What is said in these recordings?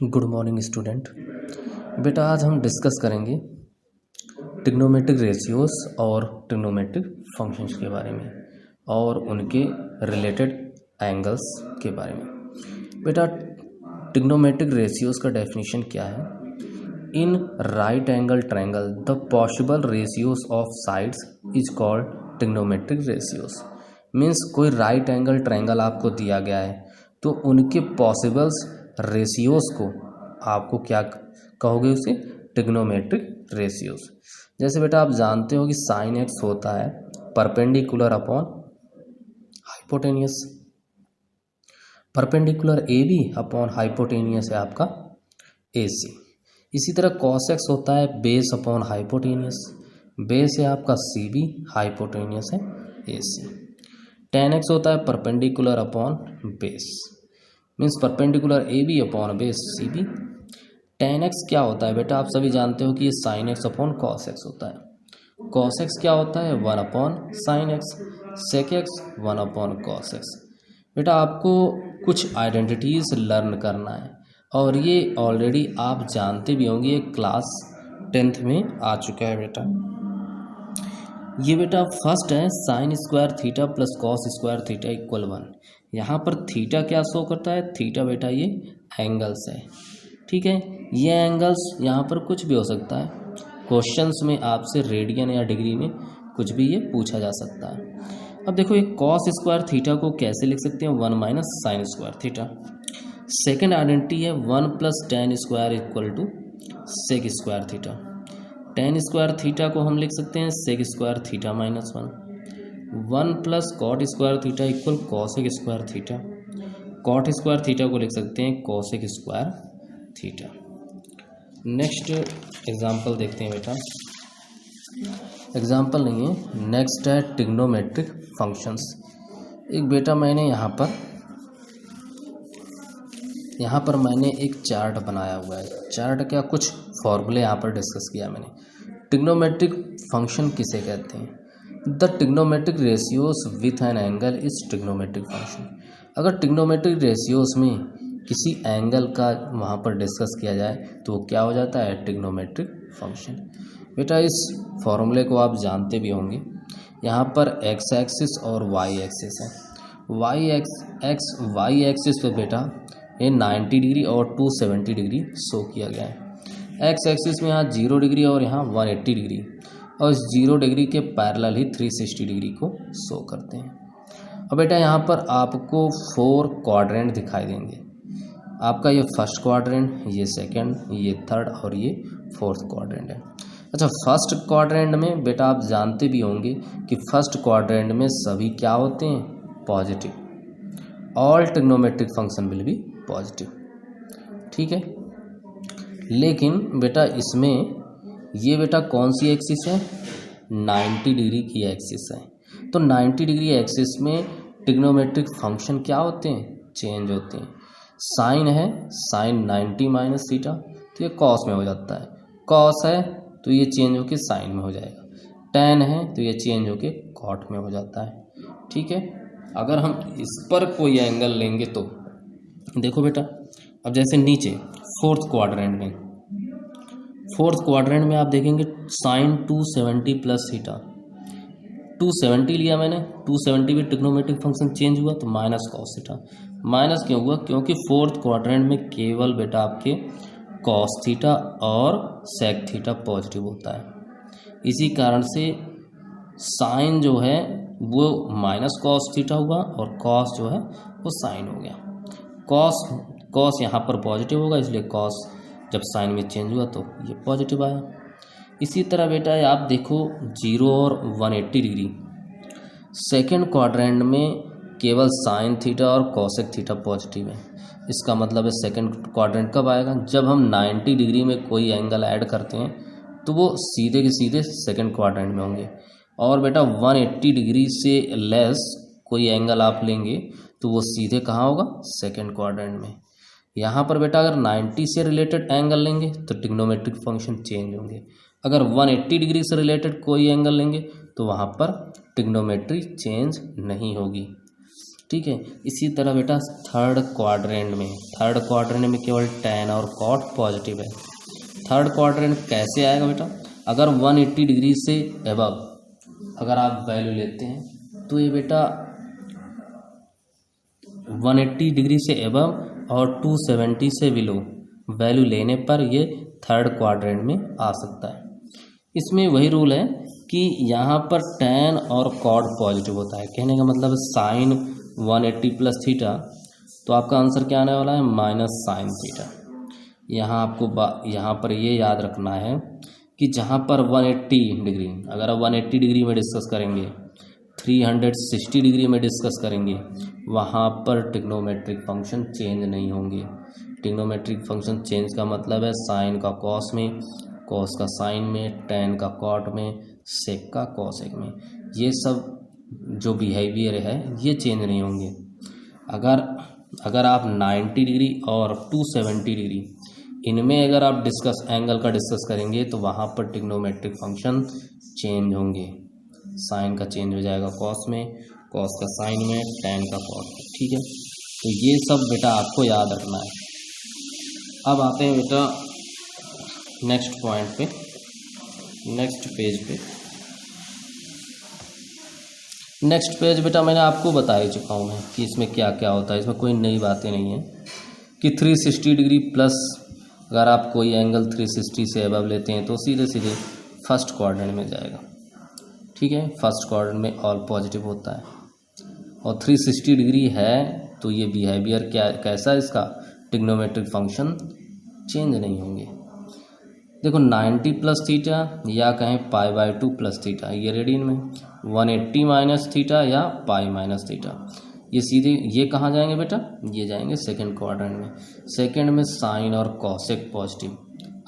Good morning student. बेटा आज हम डिस्कस करेंगे ट्रिग्नोमेट्रिक रेशियोज और ट्रिग्नोमेट्रिक फंक्शंस के बारे में और उनके रिलेटेड एंगल्स के बारे में। बेटा ट्रिग्नोमेट्रिक रेशियोज का डेफिनेशन क्या है? In right angle triangle the possible ratios of sides is called trigonometric ratios. Means कोई राइट एंगल ट्रायंगल आपको दिया गया है तो उनके पॉसिबल्स रेशियोज को आपको क्या कहोगे? उसे ट्रिग्नोमेट्रिक रेशियोज। जैसे बेटा आप जानते हो कि साइन एक्स होता है perpendicular upon hypotenuse, perpendicular A B upon hypotenuse है आपका ए सी। इसी तरह कॉस एक्स होता है बेस अपॉन हाइपोटेनियस, बेस है आपका सी बी, हाइपोटेनियस है ए सी। टेन एक्स होता है perpendicular upon base, means perpendicular A B upon base C B. Tan X क्या होता है बेटा? आप सभी जानते हो कि ये sine X upon cos X होता है। कॉस एक्स क्या होता है? One upon sine X, sec X one upon cos X. बेटा आपको कुछ आइडेंटिटीज लर्न करना है और ये ऑलरेडी आप जानते भी होंगे, ये क्लास 10th में आ चुका है बेटा। ये बेटा फर्स्ट है sign square theta plus cos square theta equal 1। यहाँ पर थीटा क्या शो करता है? थीटा बेटा ये एंगल्स है, ठीक है। ये एंगल्स यहाँ पर कुछ भी हो सकता है, क्वेश्चंस में आपसे रेडियन या डिग्री में कुछ भी ये पूछा जा सकता है। अब देखो ये कॉस स्क्वायर थीटा को कैसे लिख सकते हैं? 1 minus sine square theta. Second identity है 1 plus tan square equal to sec square theta. Tan square theta को हम लिख सकते हैं sec square theta minus 1 plus cot square theta equal cosec square theta. Cot square theta को लिख सकते हैं cosec square theta. Next example देखते हैं बेटा। एग्जाम्पल नहीं है, नेक्स्ट है ट्रिग्नोमेट्रिक फंक्शंस। एक बेटा मैंने यहाँ पर मैंने एक चार्ट बनाया हुआ है। चार्ट क्या, कुछ फॉर्मूले यहाँ पर डिस्कस किया मैंने। ट्रिग्नोमेट्रिक फंक्शन किसे कहते हैं? The trigonometric ratios with an angle is trigonometric function. अगर ट्रिग्नोमेट्रिक रेशियोज में किसी एंगल का वहाँ पर डिस्कस किया जाए तो वो क्या हो जाता है? Trigonometric function. बेटा इस फॉर्मूले को आप जानते भी होंगे। यहाँ पर एक्स एक्सिस और वाई एक्सिस है। वाई एक्सिस पे बेटा ये 90 डिग्री और 270 डिग्री शो किया गया है। एक्स एक्सिस में यहाँ 0 डिग्री और यहाँ 180 डिग्री, और इस 0 डिग्री के पैरेलल ही 360 डिग्री को शो करते हैं। अब बेटा यहाँ पर आपको 4 क्वाड्रेंट दिखाई देंगे। आपका ये फर्स्ट क्वाड्रेंट, ये सेकंड, ये थर्ड और ये फोर्थ क्वाड्रेंट है। अच्छा, फर्स्ट क्वाड्रेंट में बेटा आप जानते भी होंगे कि फर्स्ट क्वाड्रेंट में सभी क्या होते हैं? Positive. All trigonometric function will be positive, ठीक है। लेकिन बेटा इसमें ये बेटा कौन सी एक्सिस है? 90 डिग्री की एक्सिस है। तो 90 डिग्री एक्सिस में ट्रिग्नोमेट्रिक फंक्शन क्या होते हैं? चेंज होते हैं। साइन है, साइन 90 माइनस थीटा तो ये कॉस में हो जाता है। कॉस है तो ये चेंज होके साइन में हो जाएगा। टेन है तो ये चेंज होके कॉट में हो जाता है, ठीक है। अगर हम इस पर कोई एंगल लेंगे तो देखो बेटा, अब जैसे नीचे फोर्थ क्वाड्रेंट में आप देखेंगे साइन 270 प्लस थीटा। 270 लिया मैंने, 270 भी ट्रिग्नोमेट्रिक फंक्शन चेंज हुआ तो माइनस कॉस थीटा। माइनस क्यों हुआ? क्योंकि फोर्थ क्वाड्रेंट में केवल बेटा आपके कॉस थीटा और सेक थीटा पॉजिटिव होता है। इसी कारण से साइन जो है वो माइनस कॉस थीटा हुआ और कॉस जो है वो साइन हो गया। कॉस यहाँ पर पॉजिटिव होगा, इसलिए कॉस जब साइन में चेंज हुआ तो ये पॉजिटिव आया। इसी तरह बेटा आप देखो 0 और 180 डिग्री, सेकेंड क्वाड्रेंट में केवल साइन थीटा और कॉसेक थीटा पॉजिटिव है। इसका मतलब है सेकेंड क्वाड्रेंट कब आएगा? जब हम 90 डिग्री में कोई एंगल ऐड करते हैं तो वो सीधे के सीधे सेकेंड क्वाड्रेंट में होंगे। और बेटा 180 डिग्री से लेस कोई एंगल आप लेंगे तो वो सीधे कहाँ होगा? सेकेंड क्वाड्रेंट में। यहाँ पर बेटा अगर 90 से रिलेटेड एंगल लेंगे तो ट्रिग्नोमेट्रिक फंक्शन चेंज होंगे। अगर 180 डिग्री से रिलेटेड कोई एंगल लेंगे तो वहाँ पर ट्रिग्नोमेट्री चेंज नहीं होगी। ठीक है। इसी तरह बेटा थर्ड क्वाड्रेंट में केवल tan और cot पॉजिटिव है। थर्ड क्वाड्रेंट कैसे आएगा बेटा, अगर 180 डिग्री से एबव अगर आप वैल्यू लेते हैं तो ये बेटा 180 डिग्री से एबव और 270 से बिलो वैल्यू लेने पर ये थर्ड क्वाड्रेंट में आ सकता है। इसमें वही रूल है कि यहाँ पर tan और cot पॉजिटिव होता है। कहने का मतलब साइन 180 प्लस थीटा, तो आपका आंसर क्या आने वाला है, माइनस साइन थीटा। यहाँ आपको यहाँ पर ये याद रखना है कि जहाँ पर 180 डिग्री, अगर आप 180 डिग्री में डिस्कस करेंगे, 360 डिग्री में डिस्कस करेंगे, वहाँ पर ट्रिग्नोमेट्रिक फंक्शन चेंज नहीं होंगे। ट्रिग्नोमेट्रिक फंक्शन चेंज का मतलब है साइन का कॉस में, कॉस का साइन में, टेन का कॉट में, सेक का कॉसेक में। ये सब जो बिहेवियर है ये चेंज नहीं होंगे। अगर आप 90 डिग्री और 270 डिग्री इनमें अगर आप एंगल का डिस्कस करेंगे तो वहाँ पर ट्रिग्नोमेट्रिक फंक्शन चेंज होंगे। साइन का चेंज हो जाएगा कॉस में, कॉस का साइन में, टेन का कॉट में। ठीक है, तो ये सब बेटा आपको याद रखना है। अब आते हैं बेटा नेक्स्ट पॉइंट पे, नेक्स्ट पेज बेटा मैंने आपको बता ही चुका हूँ मैं कि इसमें क्या क्या होता है। इसमें कोई नई बातें नहीं है कि 360 डिग्री प्लस अगर आप कोई एंगल 360 से अबव लेते हैं तो सीधे सीधे फर्स्ट क्वाड्रेंट में जाएगा। ठीक है, फर्स्ट क्वाड्रेंट में ऑल पॉजिटिव होता है। और 360 डिग्री है तो ये बिहेवियर कैसा है इसका, ट्रिग्नोमेट्रिक फंक्शन चेंज नहीं होंगे। देखो 90 प्लस थीटा या कहें π/2 प्लस थीटा, ये रेडियन में, 180 माइनस थीटा या पाई माइनस थीटा, ये सीधे ये कहाँ जाएंगे बेटा, ये जाएंगे सेकंड क्वाड्रेंट में। सेकंड में साइन और cosec positive,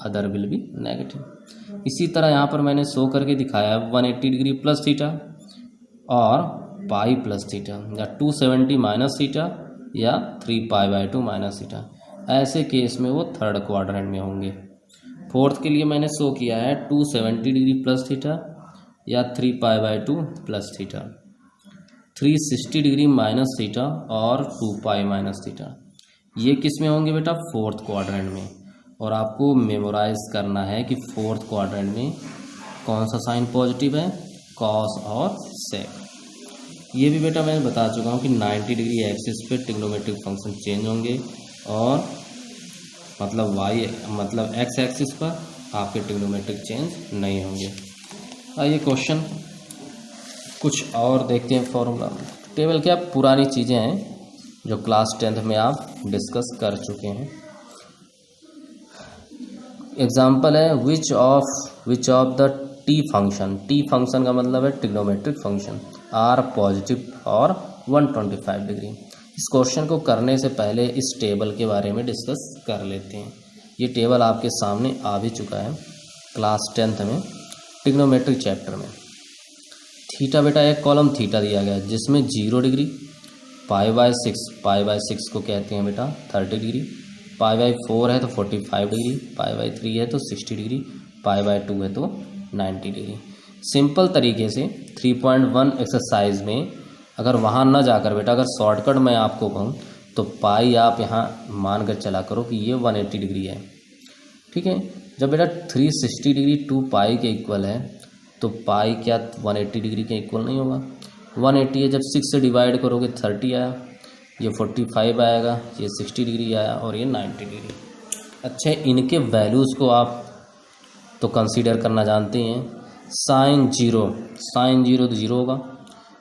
other will be negative. इसी तरह यहाँ पर मैंने शो करके दिखाया 180 डिग्री प्लस थीटा और पाई प्लस थीटा, या 270 माइनस थीटा या 3π/2 माइनस थीटा। ऐसे केस में वो थर्ड क्वाड्रेंट में होंगे। फोर्थ के लिए मैंने शो किया है 270 डिग्री प्लस थीटा या 3π/2 plus theta, 360 degree minus theta और 2π माइनस थीटा। ये किस में होंगे बेटा, फोर्थ क्वाड्रेंट में। और आपको मेमोराइज करना है कि फोर्थ क्वाड्रेंट में कौन सा साइन पॉजिटिव है, कॉस और सेक। ये भी बेटा मैंने बता चुका हूँ कि 90 डिग्री एक्सिस पे ट्रिग्नोमेट्रिक फंक्शन चेंज होंगे और मतलब एक्स एक्सिस पर आपके ट्रिग्नोमेट्रिक चेंज नहीं होंगे। आइए क्वेश्चन कुछ और देखते हैं। फॉर्मूला टेबल क्या पुरानी चीज़ें हैं जो क्लास 10th में आप डिस्कस कर चुके हैं। एग्जाम्पल है विच ऑफ द टी फंक्शन का मतलब है ट्रिग्नोमेट्रिक फंक्शन आर पॉजिटिव और 125 डिग्री। इस क्वेश्चन को करने से पहले इस टेबल के बारे में डिस्कस कर लेते हैं। ये टेबल आपके सामने आ भी चुका है क्लास 10th में ट्रिग्नोमेट्रिक चैप्टर में। थीटा बेटा एक कॉलम थीटा दिया गया है जिसमें 0 डिग्री, π/6 को कहते हैं बेटा 30 डिग्री, π/4 है तो 45 डिग्री, π/3 है तो 60 डिग्री, π/2 है तो 90 डिग्री। सिंपल तरीके से 3.1 एक्सरसाइज में अगर वहाँ न जाकर बेटा अगर शॉर्टकट मैं आपको कहूँ तो पाई आप यहाँ मान कर चला करो कि ये 180 डिग्री है। ठीक है, जब बेटा 360 डिग्री 2π के इक्वल है तो पाई क्या 180 डिग्री के इक्वल नहीं होगा। 180 है, जब 6 से डिवाइड करोगे 30 आया, ये 45 आएगा, ये 60 डिग्री आया और ये 90 डिग्री। अच्छा, इनके वैल्यूज़ को आप तो कंसीडर करना जानते हैं। साइन जीरो तो 0 होगा,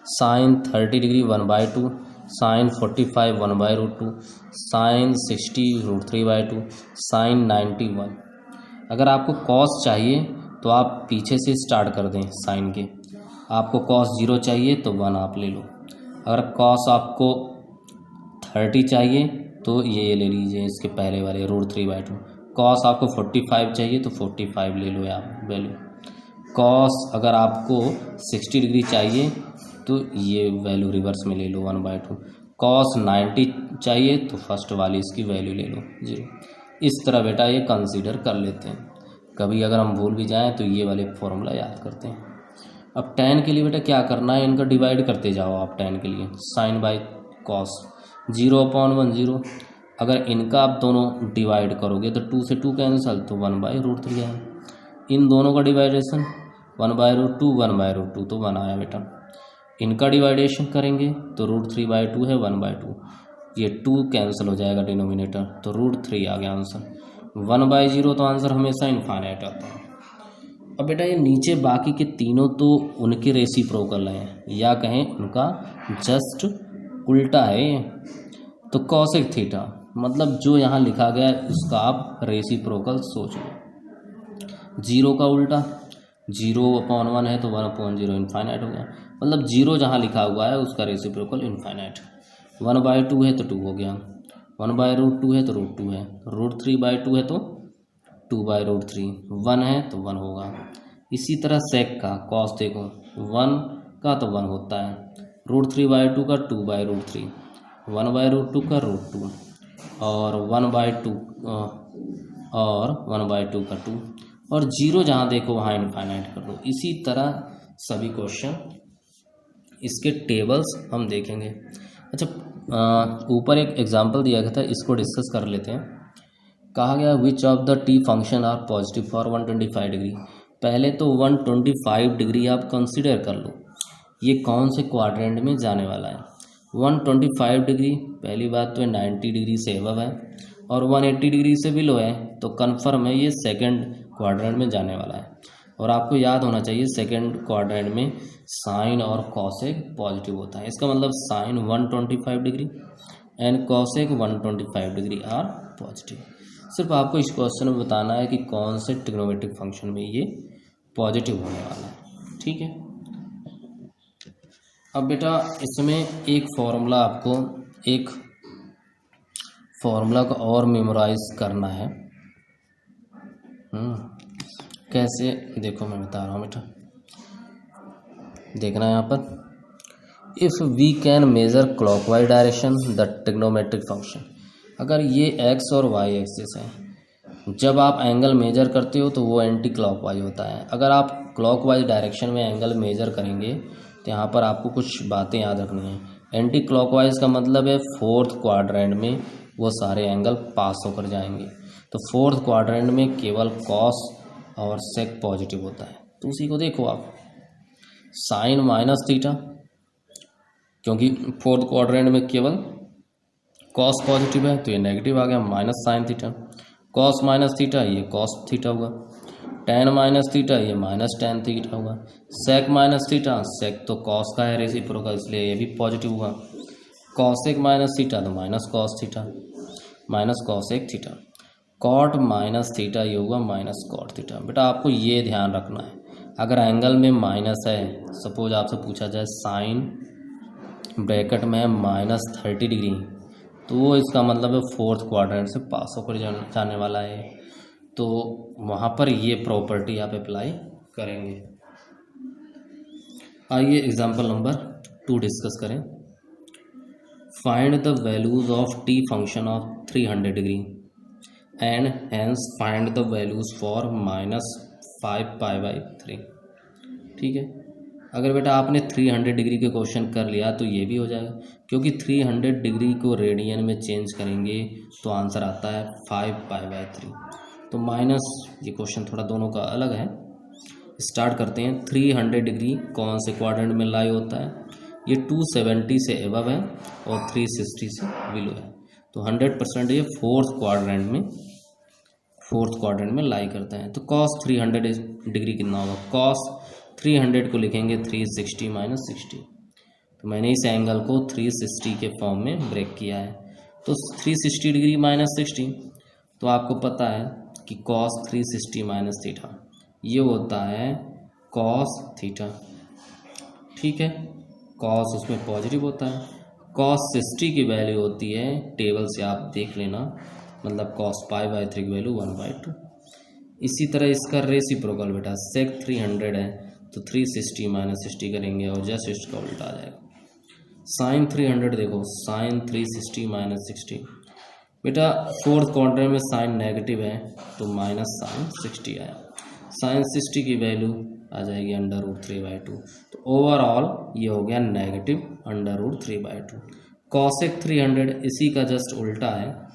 sine 30 degree 1/2, sine 45 1/√2, sine 60 √3/2, sine 91। अगर आपको कॉस चाहिए तो आप पीछे से स्टार्ट कर दें साइन के। आपको कॉस 0 चाहिए तो 1 आप ले लो। अगर कॉस आपको 30 चाहिए तो ये ले लीजिए इसके पहले वाले √3/2। कॉस आपको 45 चाहिए तो 45 ले लो आप वैल्यू। कॉस अगर आपको 60 डिग्री चाहिए तो ये वैल्यू रिवर्स में ले लो 1/2। कॉस 90 चाहिए तो फर्स्ट वाली इसकी वैल्यू ले लो 0। इस तरह बेटा ये कंसीडर कर लेते हैं। कभी अगर हम भूल भी जाएं तो ये वाले फॉर्मूला याद करते हैं। अब tan के लिए बेटा क्या करना है, इनका डिवाइड करते जाओ आप। tan के लिए साइन बाई कॉस 0/1 0। अगर इनका आप दोनों डिवाइड करोगे तो 2 से 2 कैंसिल, तो 1/√3 है। इन दोनों का डिवाइडेशन 1/√2 1/√2 तो 1 आया बेटा। इनका डिवाइडेशन करेंगे तो √3/2 है 1/2, ये 2 कैंसिल हो जाएगा डिनोमिनेटर, तो √3 आ गया आंसर। 1/0 तो आंसर हमेशा इनफाइनाइट आता है। अब बेटा ये नीचे बाकी के तीनों तो उनके रेसिप्रोकल हैं, या कहें उनका जस्ट उल्टा है ये। तो कॉसेक थीटा मतलब जो यहाँ लिखा गया है उसका आप रेसिप्रोकल सोच लो। 0 का उल्टा 0/1 है तो 1/0 इनफाइनाइट हो गया, मतलब 0 जहाँ लिखा हुआ है उसका रेसिप्रोकल इनफाइनाइट। 1/2 है तो 2 हो गया, 1/√2 है तो √2 है, √3/2 है तो 2/√3, 1 है तो 1 होगा। इसी तरह सेक का कॉस देखो 1 का तो 1 होता है, √3/2 का 2/√3, 1/√2 का √2 और 1/2 और 1/2 का 2, और 0 जहाँ देखो वहाँ इनफाइनाइट कर दो। इसी तरह सभी क्वेश्चन इसके टेबल्स हम देखेंगे। अच्छा ऊपर एक एग्जांपल दिया गया था, इसको डिस्कस कर लेते हैं। कहा गया which of the T function are positive for 125 degree. पहले तो 125 डिग्री आप कंसिडर कर लो, ये कौन से क्वाड्रेंट में जाने वाला है। 125 डिग्री पहली बात तो 90 डिग्री से एबव है, और 180 डिग्री से बिलो है, तो कन्फर्म है ये सेकंड क्वाड्रेंट में जाने वाला है। और आपको याद होना चाहिए सेकंड क्वाड्रेंट में साइन और कॉसेक पॉजिटिव होता है। इसका मतलब sine 125 degree and cosec 125 degree are positive. सिर्फ आपको इस क्वेश्चन में बताना है कि कौन से ट्रिग्नोमेट्रिक फंक्शन में ये पॉजिटिव होने वाला है, ठीक है। अब बेटा इसमें एक फॉर्मूला को और मेमोराइज करना है। कैसे देखो मैं बता रहा हूँ बेटा, देखना है यहाँ पर। If we can measure clockwise direction the trigonometric function, अगर ये एक्स और वाई एक्सिस है, जब आप एंगल मेजर करते हो तो वो एंटी क्लॉकवाइज होता है। अगर आप क्लॉकवाइज डायरेक्शन में एंगल मेजर करेंगे तो यहाँ पर आपको कुछ बातें याद रखनी है। एंटी क्लॉकवाइज का मतलब है फोर्थ क्वाड्रेंट में वो सारे एंगल पास होकर जाएंगे, तो फोर्थ क्वाड्रेंट में केवल कॉस और सेक पॉजिटिव होता है। तो उसी को देखो आप, साइन माइनस थीटा, क्योंकि फोर्थ क्वाड्रेंट में केवल कॉस पॉजिटिव है तो ये नेगेटिव आ गया, minus sine theta. Cos minus theta ये कॉस थीटा हुआ, टेन माइनस थीटा ये माइनस टेन थीटा हुआ, सेक माइनस थीटा, सेक तो कॉस का है रेसिप्रोकल इसलिए ये भी पॉजिटिव हुआ, कॉसेक माइनस थीटा तो minus cos theta, minus cosec theta, cot minus theta ये हुआ माइनस कॉट थीटा। बेटा आपको ये ध्यान रखना है, अगर एंगल में माइनस है, सपोज आपसे पूछा जाए साइन ब्रैकेट में -30 डिग्री, तो वो इसका मतलब है फोर्थ क्वाड्रेंट से पास होकर जाने वाला है, तो वहाँ पर ये प्रॉपर्टी आप अप्लाई करेंगे। आइए एग्जांपल नंबर 2 डिस्कस करें। Find the values of T function of 300 degree and hence find the values for -5π/3। ठीक है, अगर बेटा आपने 300 डिग्री के क्वेश्चन कर लिया तो ये भी हो जाएगा, क्योंकि 300 डिग्री को रेडियन में चेंज करेंगे तो आंसर आता है 5π/3। तो माइनस, ये क्वेश्चन थोड़ा दोनों का अलग है। स्टार्ट करते हैं। 300 डिग्री कौन से क्वाड्रेंट में लाई होता है? ये 270 से एबव है और 360 से बिलो है, तो 100% ये फोर्थ क्वाड्रेंट में लाई करता है। तो कॉस 300 डिग्री कितना होगा? कॉस 300 को लिखेंगे 360 - 60। तो मैंने इस एंगल को 360 के फॉर्म में ब्रेक किया है, तो 360 डिग्री -60, तो आपको पता है कि कॉस 360 - थीटा ये होता है कॉस थीटा। ठीक है, कॉस उसमें पॉजिटिव होता है। कॉस 60 की वैल्यू होती है, टेबल से आप देख लेना, मतलब कॉस π/3 की वैल्यू 1/2। इसी तरह इसका रेसिप्रोकल बेटा सेक 300 है तो 360 - 60 करेंगे और जस्ट इसका उल्टा आ जाएगा। साइन 300 देखो, साइन 360 - 60, बेटा फोर्थ क्वाड्रेंट में साइन नेगेटिव है तो -sin60 आया। साइन 60 की वैल्यू आ जाएगी √3/2, तो ओवरऑल ये हो गया नेगेटिव √3/2। कॉसेक 300 इसी का जस्ट उल्टा है,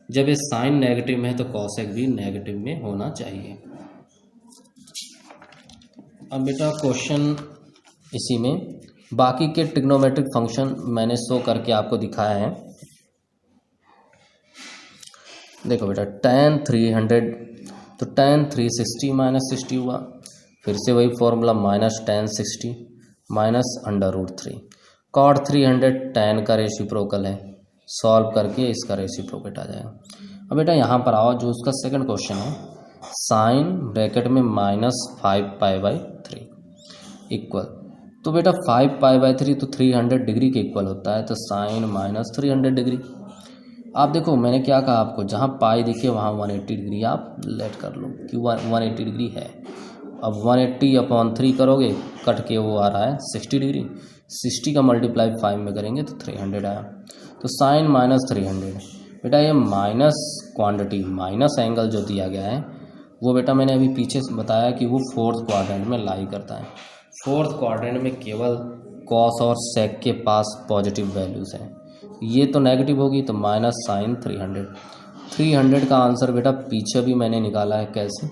जब ये साइन नेगेटिव में है तो कॉसेक भी नेगेटिव में होना चाहिए। अब बेटा क्वेश्चन इसी में बाकी के ट्रिग्नोमेट्रिक फंक्शन मैंने शो करके आपको दिखाया है। देखो बेटा tan 300, तो tan 360 माइनस 60 हुआ, फिर से वही formula minus tan 60 minus √3। cot 300 tan का रेसिप्रोकल है, सॉल्व करके इसका रेसिप्रोकेट आ जाएगा। अब बेटा यहाँ पर आओ, जो उसका सेकंड क्वेश्चन है, साइन ब्रैकेट में -5π/3 इक्वल, तो बेटा 5π/3 तो 300 डिग्री के इक्वल होता है, तो साइन -300 डिग्री। आप देखो मैंने क्या कहा आपको, जहाँ पाई दिखे वहाँ 180 डिग्री आप लेट कर लो कि 180 डिग्री है। अब 180/3 करोगे, कट के वो आ रहा है 60 डिग्री, 60 का मल्टीप्लाई 5 में करेंगे तो 300 आया। तो साइन -300, बेटा ये माइनस क्वांटिटी माइनस एंगल जो दिया गया है वो बेटा मैंने अभी पीछे बताया कि वो फोर्थ क्वाड्रेंट में लाई करता है। फोर्थ क्वाड्रेंट में केवल कॉस और सेक के पास पॉजिटिव वैल्यूज़ हैं, ये तो नेगेटिव होगी, तो माइनस साइन 300 का आंसर बेटा पीछे भी मैंने निकाला है, कैसे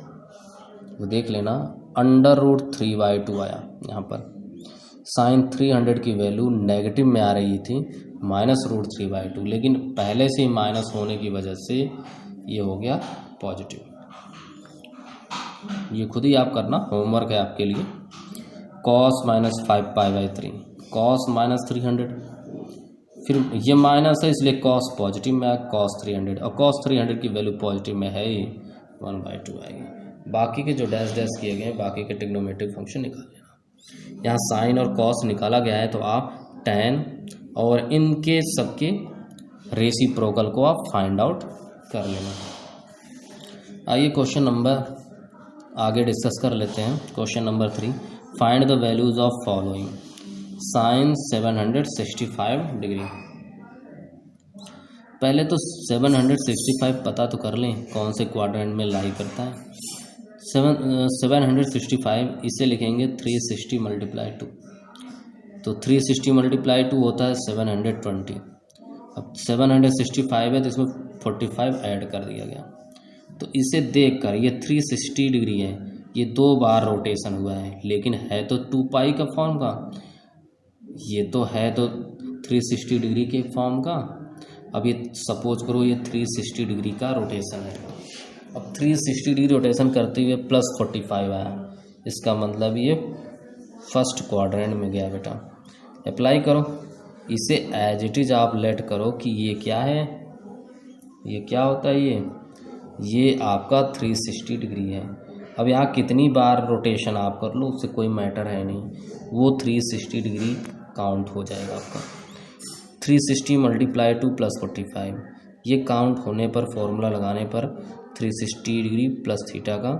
वो देख लेना, √3/2 आया। यहाँ पर साइन 300 की वैल्यू नेगेटिव में आ रही थी, -√3/2, लेकिन पहले से ही माइनस होने की वजह से ये हो गया पॉजिटिव। ये खुद ही आप करना, होमवर्क है आपके लिए। cos -5π/3, cos -300, फिर ये माइनस है इसलिए cos पॉजिटिव में आया, cos 300, और cos 300 की वैल्यू पॉजिटिव में है ही, 1/2 आएगी। बाकी के जो डैश डैश किए गए हैं, बाकी के ट्रिग्नोमेट्रिक फंक्शन निकाल लेना। यहाँ साइन और cos निकाला गया है, तो आप tan और इनके सबके रेसिप्रोकल को आप फाइंड आउट कर लेना। आइए क्वेश्चन नंबर आगे डिस्कस कर लेते हैं। Question number 3, find the values of following sine 765 degree. पहले तो 765 पता तो कर लें कौन से क्वाड्रेंट में लाई करता है। 765 इसे लिखेंगे 360 × 2, तो 360 × 2 होता है 720। अब 765 है तो इसमें 45 ऐड कर दिया गया, तो इसे देखकर ये 360 डिग्री है, ये 2 बार रोटेशन हुआ है, लेकिन है तो 2π का फॉर्म का, ये तो है तो 360 डिग्री के फॉर्म का। अब ये सपोज करो ये 360 डिग्री का रोटेशन है, अब 360 डिग्री रोटेशन करते हुए +45 आया, इसका मतलब ये फर्स्ट क्वाड्रेंट में गया। बेटा अप्लाई करो, इसे एज इट इज आप लेट करो कि ये क्या है, ये क्या होता है, ये आपका 360 डिग्री है। अब यहाँ कितनी बार रोटेशन आप कर लो उससे कोई मैटर है नहीं, वो 360 डिग्री काउंट हो जाएगा आपका। 360 × 2 + 45, ये काउंट होने पर फॉर्मूला लगाने पर 360 डिग्री प्लस थीटा का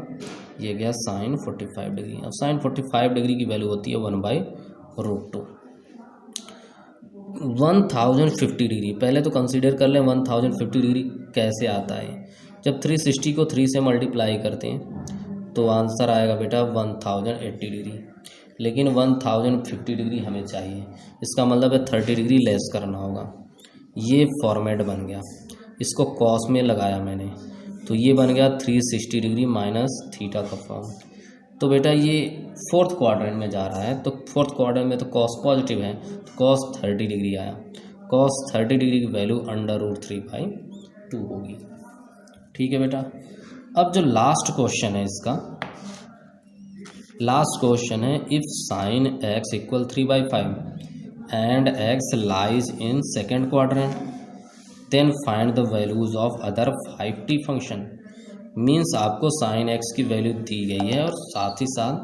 ये गया साइन 45 डिग्री। अब साइन 45 डिग्री की वैल्यू होती है 1/√2। 1050 डिग्री पहले तो कंसीडर कर लें, 1050 डिग्री कैसे आता है। जब 360 को 3 से मल्टीप्लाई करते हैं तो आंसर आएगा बेटा 1080 डिग्री, लेकिन 1050 डिग्री हमें चाहिए, इसका मतलब है 30 डिग्री लेस करना होगा। ये फॉर्मेट बन गया, इसको कॉस में लगाया मैंने, तो ये बन गया 360 डिग्री माइनस थीटा का फॉर्म। तो बेटा ये फोर्थ क्वाड्रेंट में जा रहा है, तो फोर्थ क्वाड्रेंट में तो कॉस पॉजिटिव है, तो कॉस 30 डिग्री आया। कॉस 30 डिग्री की वैल्यू √3/2 होगी। ठीक है बेटा। अब जो लास्ट क्वेश्चन है इसका, लास्ट क्वेश्चन है, if sine x = 3/5 and x lies in second quadrant then find the values of other 5t function. Means आपको साइन x की वैल्यू दी गई है और साथ ही साथ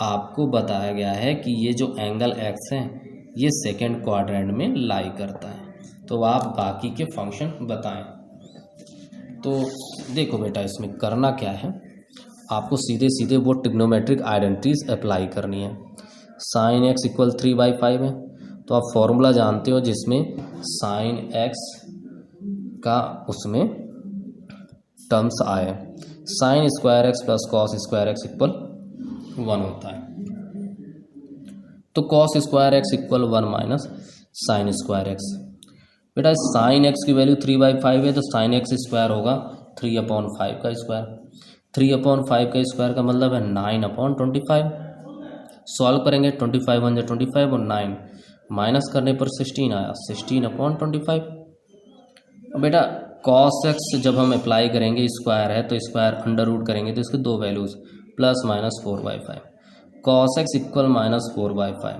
आपको बताया गया है कि ये जो एंगल x है ये सेकेंड क्वाड्रेंट में लाई करता है, तो आप बाकी के फंक्शन बताएं। तो देखो बेटा इसमें करना क्या है, आपको सीधे सीधे वो ट्रिग्नोमेट्रिक आइडेंटिटीज अप्लाई करनी है। साइन x = 3/5 है, तो आप फॉर्मूला जानते हो जिसमें साइन x का उसमें टर्म्स आए, sine square x + cos square x = 1 होता है, तो cos square x = 1 - sine square x। बेटा साइन एक्स की वैल्यू 3/5 है तो साइन एक्स स्क्वायर होगा 3/5 का स्क्वायर। 3/5 का स्क्वायर का मतलब है 9/25। सॉल्व करेंगे 25 1 जा 25 और 9 माइनस करने पर 16 आया 16/25। अब बेटा कॉस एक्स जब हम अप्लाई करेंगे स्क्वायर है तो स्क्वायर अंडर रूट करेंगे तो इसके दो values plus minus 4/5। Cos x equal minus 4/5।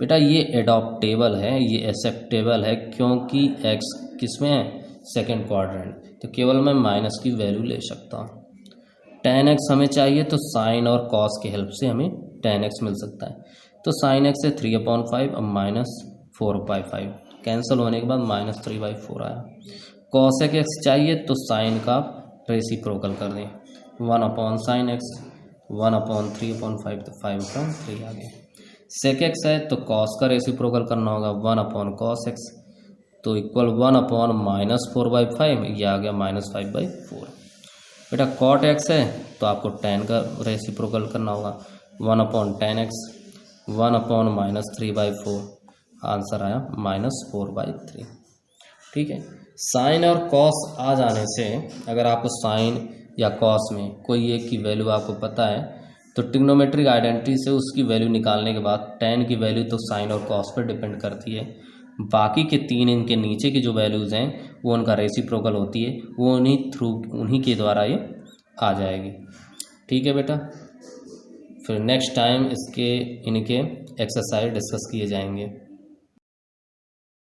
बेटा ये एडॉप्टेबल है, ये एक्सेप्टेबल है क्योंकि एक्स किस में है, सेकेंड क्वाड्रेंट, तो केवल मैं माइनस की वैल्यू ले सकता हूँ। tan x हमें चाहिए तो साइन और कॉस की हेल्प से हमें tan x मिल सकता है। तो साइन एक्स से 3/5 अब माइनस 4/5 कैंसिल होने के बाद माइनस 3/4 आया। कॉस एक्स चाहिए तो साइन का रेसिप्रोकल कर दें 1/sin x 1/3/5 तो 5/3 आ गया। सेक एक्स है तो कॉस का रेसिप्रोकल करना होगा 1/cos x तो इक्वल 1/-4/5 ये आ गया -5/4। बेटा कॉट एक्स है तो आपको tan का रेसिप्रोकल करना होगा 1/tan x 1/-3/4 आंसर आया -4/3। ठीक है, साइन और कॉस आ जाने से अगर आपको साइन या कॉस में कोई एक की वैल्यू आपको पता है तो ट्रिग्नोमेट्रिक आइडेंटिटी से उसकी वैल्यू निकालने के बाद tan की वैल्यू तो साइन और कॉस पर डिपेंड करती है, बाकी के तीन इनके नीचे की जो वैल्यूज़ हैं वो उनका रेसिप्रोकल होती है, वो उन्हीं के द्वारा ये आ जाएगी। ठीक है बेटा, फिर नेक्स्ट टाइम इनके एक्सरसाइज डिस्कस किए जाएंगे।